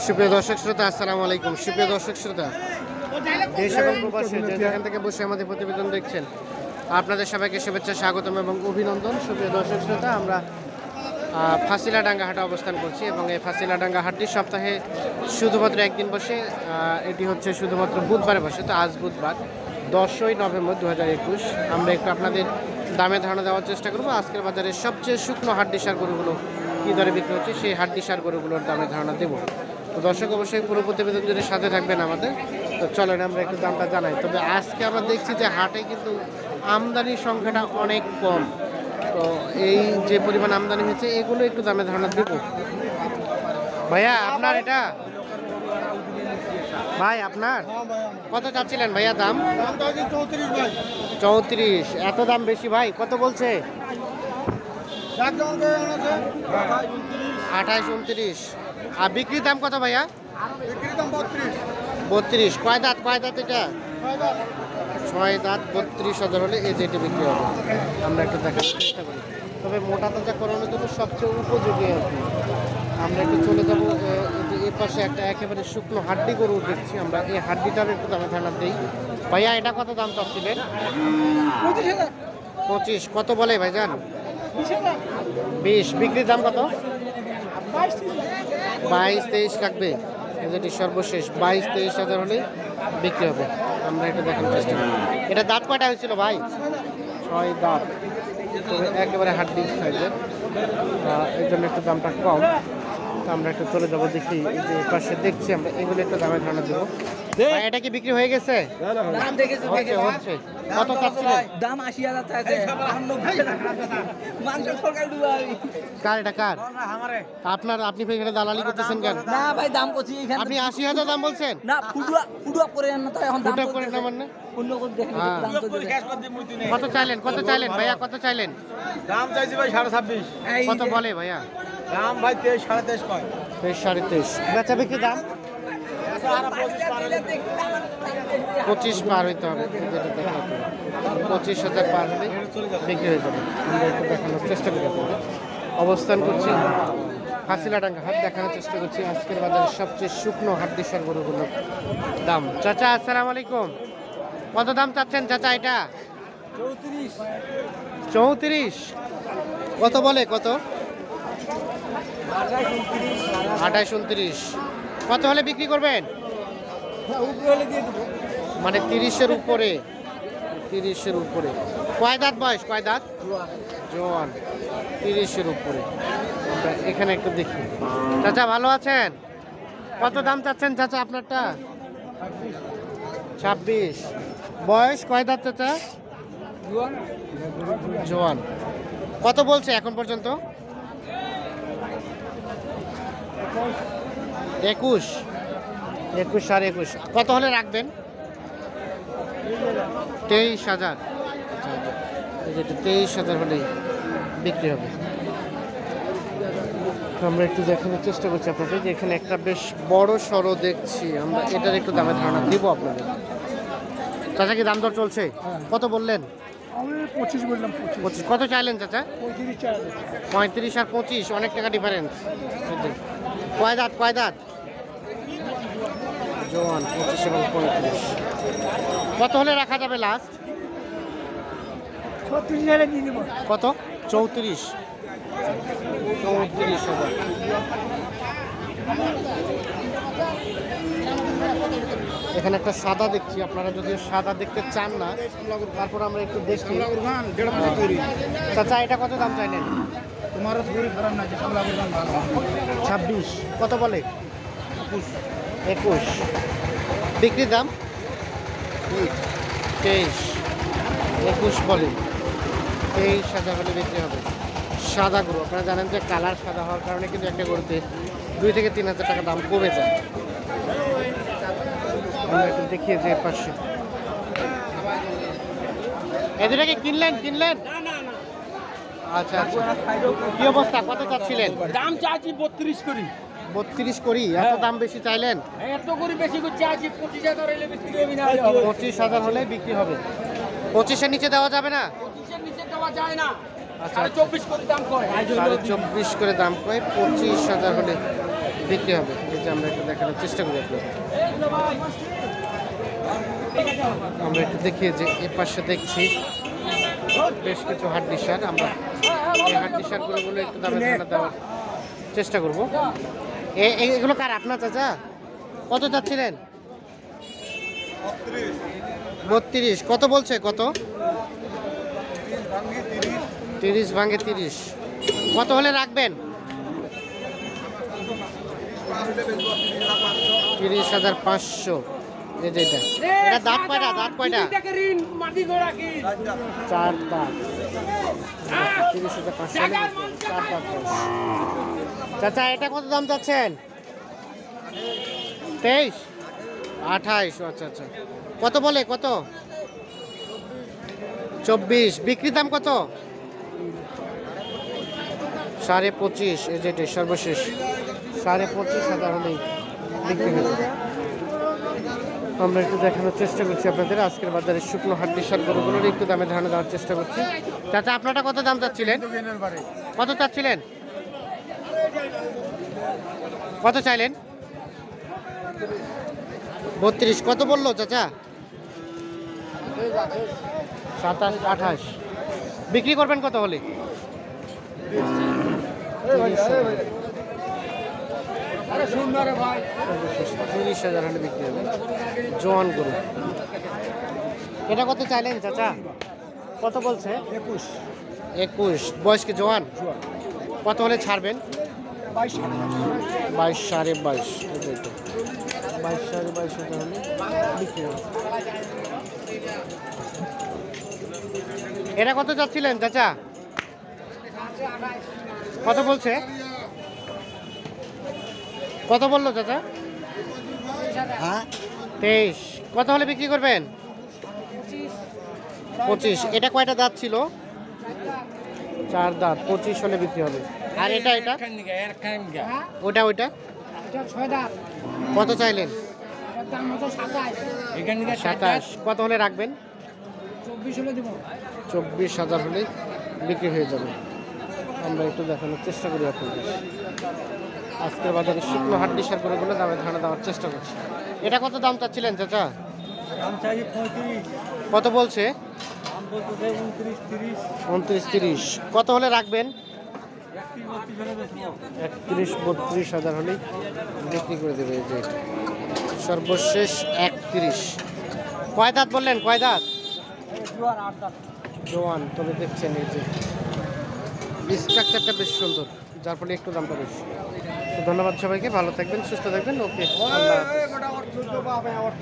সুপ্রিয় দর্শক শ্রোতা, আসসালামু আলাইকুম। সুপ্রিয় দর্শক শ্রোতা, দেশ এবং প্রবাসী যেখান থেকে বসে আমাদের প্রতিবেদন দেখছেন, আপনাদের সবাইকে শুভেচ্ছা, স্বাগতম এবং অভিনন্দন। সুপ্রিয় দর্শক শ্রোতা, আমরা ফাঁসিলাডাঙ্গা হাটে অবস্থান করছি এবং এই ফাঁসিলাডাঙ্গা হাটটি সপ্তাহে শুধুমাত্র একদিন বসে। এটি হচ্ছে শুধুমাত্র বুধবারে বসে। তো আজ বুধবার 10ই নভেম্বর 2021। আমরা একটু আপনাদের দামে ধারণা দেওয়ার চেষ্টা করবো। আজকের বাজারে সবচেয়ে শুকনো হাড্ডিসার গরুগুলো কী দরে বিক্রি হচ্ছে, সেই হাড্ডিসার গরুগুলোর দামে ধারণা দেবো। তো দর্শক অবশ্যই পুরো প্রতিবেদন জুড়ে সাথে থাকবেন আমাদের। তো চলেন আমরা একটু দামটা জানাই। তবে আজকে আমরা দেখছি যে হাটে কিন্তু আমদানির সংখ্যাটা অনেক কম। তো এই যে পরিমাণ আমদানি হয়েছে, এগুলো একটু দামে ধারণা দেব। ভাইয়া আপনার এটা, ভাই আপনার কত চাচ্ছিলেন ভাইয়া দাম? 34। এত দাম বেশি ভাই, কত বলছে? 28, 29। আর বিক্রির দাম কত ভাইয়া? 32। কয় দাঁত এটা? 6 দাঁত। 32,000 হলে এই যেটি বিক্রি হবে। আমরা একটু দেখার চেষ্টা করি। তবে মোটা তাজা করানোর জন্য সবচেয়ে উপযোগী আর কি। আমরা একটু চলে যাবো এর পাশে একটা একেবারে শুকনো হাড্ডি গরু দেখছি। আমরা এই হাড্ডিটার একটু দামে ধারণা দিই। ভাইয়া এটা কত দাম চাচ্ছিলেন? 25। কত বলে ভাইজান? 20। বিক্রির দাম কত? 22-23 লাগবে। যেটি সর্বশেষ 22-23,000 হলে বিক্রি হবে। আমরা এটা দেখার চেষ্টা করি। এটা দাঁত কয়টা হয়েছিল ভাই? 6 দাঁত। তবে একেবারে হাড্ডি সাইজের, এই জন্য একটু দামটা কম। তো আমরা একটু চলে যাবো, দেখি এই যে পাশে দেখছি আমরা, এগুলো একটু দামে ধারণা দেবো। এটা কি বিক্রি হয়ে গেছে? হচ্ছে। কত চাচ্ছিলেন? দাম 80,000 চাইছে। কার এটা, কার? আপনার? আপনি এখানে দালালি করতেছেন কেন? না ভাই, দাম করছি এখানে। আপনি 80,000 দাম বলছেন? না, ফুডুয়া করে না, তো এখন দাম করে না মানে অন্য কোন দেখেন দাম তো। কত চাইলেন ভাইয়া? কত চাইলেন? দাম চাইছি ভাই 26.5। কত বলে ভাইয়া? দাম ভাই 23, 23.5 কয়। 23, 23। বেচা বিক্রি দাম 25 পার হইতে হবে। 25,000 পার হলে বিক্রি হয়ে যাবে। আমরা একটু দেখানোর চেষ্টা করি। অবস্থান করছি ফাঁসিলাডাঙ্গা হাট, দেখানোর চেষ্টা করছি আজকের বাজারে সবচেয়ে শুকনো হাড্ডিসার গরুগুলোর দাম। চাচা আসসালামু আলাইকুম। কত দাম চাচ্ছেন চাচা এটা? 34। কত বলে? কত? 28, 29। কত হলে বিক্রি করবেন? মানে 30-এর উপরে। 30-এর উপরে। কয় দাঁত বয়স? কয় দাঁত? জোয়ান। 30-এর উপরে। আমরা এখানে একটু দেখি। চাচা ভালো আছেন? কত দাম চাচ্ছেন চাচা আপনারটা? 26। বয়স কয় দাঁত চাচা? জোয়ান। কত বলছে এখন পর্যন্ত? 21, 21, 21.5। কত হলে রাখবেন? 23,000। এই যেটা 23,000 হলেই বিক্রি হবে। আমরা একটু দেখানোর চেষ্টা করছি আপনাদের যে এখানে একটা বেশ বড় সড়ো দেখছি আমরা, এটার একটু দামে ধারণা দিব আপনাদের। চাচা কি দাম দর চলছে? কত বললেন? 25 বললাম। 25। কত চাইলেন চাচা? 35 আর 25, অনেক টাকা ডিফারেন্স। কয় দাঁত? জোয়ান। 25 এবং 35। কত হলে রাখা যাবে লাস্ট? 36,000 দিয়ে দেব। কত? 34। 34,000। এখানে একটা সাদা দেখছি, আপনারা যদি সাদা দেখতে চান না, তারপর আমরা একটু দেখি। চাচা এটা কত দাম চাইলেন? তোমার শরীর খারাপ না, 26। কত বলে? 21। বিক্রির দাম 23। 21 বলে। 23,000 হলে বিক্রি হবে। সাদা গরু, আপনারা জানেন যে কালার সাদা হওয়ার কারণে কিন্তু একটা গরুতে 2 থেকে 3,000 টাকা দাম কমে যায়। আমরা একটু দেখিয়ে যে পাশে এদেরকে কিনলেন? আচ্ছা। কি অবস্থা? কত চাচ্ছিলেন? দাম চাইছি 32 করি। 32 করি? এত দাম বেশি চাইলেন? এত করি বেশি করে চাইছি। 25,000 হলে বিক্রি হবে না। 25,000 হলে বিক্রি হবে। 25-এর নিচে দেওয়া যাবে না? 25-এর নিচে দেওয়া যায় না। আচ্ছা, 24.5 করে দাম কয় 24.5 করে দাম কয়, 25,000 হলে বিক্রি হবে। এই যে আমরা একটু দেখানোর চেষ্টা করি আপনাদের। আমরা একটু দেখি যে এ পাশে দেখছি বেশ কিছু হাড্ডি সার। আমরা এই হাড্ডি সার গুলো একটু দামে ধারণা দেওয়ার চেষ্টা করব। এগুলো কার, আপনার চাচা? কত চাচ্ছিলেন? 32। কত বলছে? কত? 30 ভাঙে 30। কত হলে রাখবেন? 30,500। এই যে এটা দাঁত কয়টা? দাঁত কয়টা? 4 দাঁত। 30,500 4 দাঁত। চাচা এটা কত দাম চাচ্ছেন? 23, 28। আচ্ছা আচ্ছা। কত বলে? কত? 24। বিক্রি দাম কত? 25.5। এই যেটা সর্বশেষ 25,500 হলেই বিক্রি হয়ে যাবে। আমরা একটু দেখানোর চেষ্টা করছি আপনাদের আজকের বাজারে শুকনো হাড্ডি সার গরুগুলোর একটু দামে ধারণা দেওয়ার চেষ্টা করছি। চাচা আপনারটা কত দাম চাচ্ছিলেন? কত চাচ্ছিলেন? কত চাইলেন? 32। কত বললো চাচা? 27, 28। বিক্রি করবেন কত হলে? 30,000 হলে বিক্রি হবে। জোয়ান গরু। এটা কত চাইলেন চাচা? কত বলছে? 21। বয়স কি জোয়ান? কত হলে ছাড়বেন? 22, 22.5। 22.5 হলে বিক্রি হবে। এটা কত চাচ্ছিলেন চাচা? কত বলছে? কত বললো চাচা? 23। কত হলে বিক্রি করবেন? 25। এটা কয়টা দাঁত ছিল? 4 দাঁত। 25 হলে বিক্রি হবে। আর এটা ওটা 6 দাঁত। কত চাইলেন? 27। কত হলে রাখবেন? 24 হলে দেব। 24,000 হলে বিক্রি হয়ে যাবে। আমরা একটু দেখানোর চেষ্টা করি আপনাদের আজকের বাজারে শুকনো হাড্ডি সার গরুগুলো দামে ধারণা দেওয়ার চেষ্টা করছি। এটা কত দাম চাচ্ছিলেন চাচা? দাম চাই 35। কত বলছে? দাম বলতে 29, 30। 29, 30। কত হলে রাখবেন? 31, 32,000 হলেই বিক্রি করে দেবে। এই যে সর্বশেষ 31। কয় দাঁত বললেন? কয় দাঁত? জোয়ান। তবে দেখছেন এই যে স্ট্রাকচারটা বেশ সুন্দর, যার ফলে একটু দামটা বেশি। তো ধন্যবাদ সবাইকে, ভালো থাকবেন, সুস্থ থাকবেন। ওকে, আল্লাহ হাফেজ।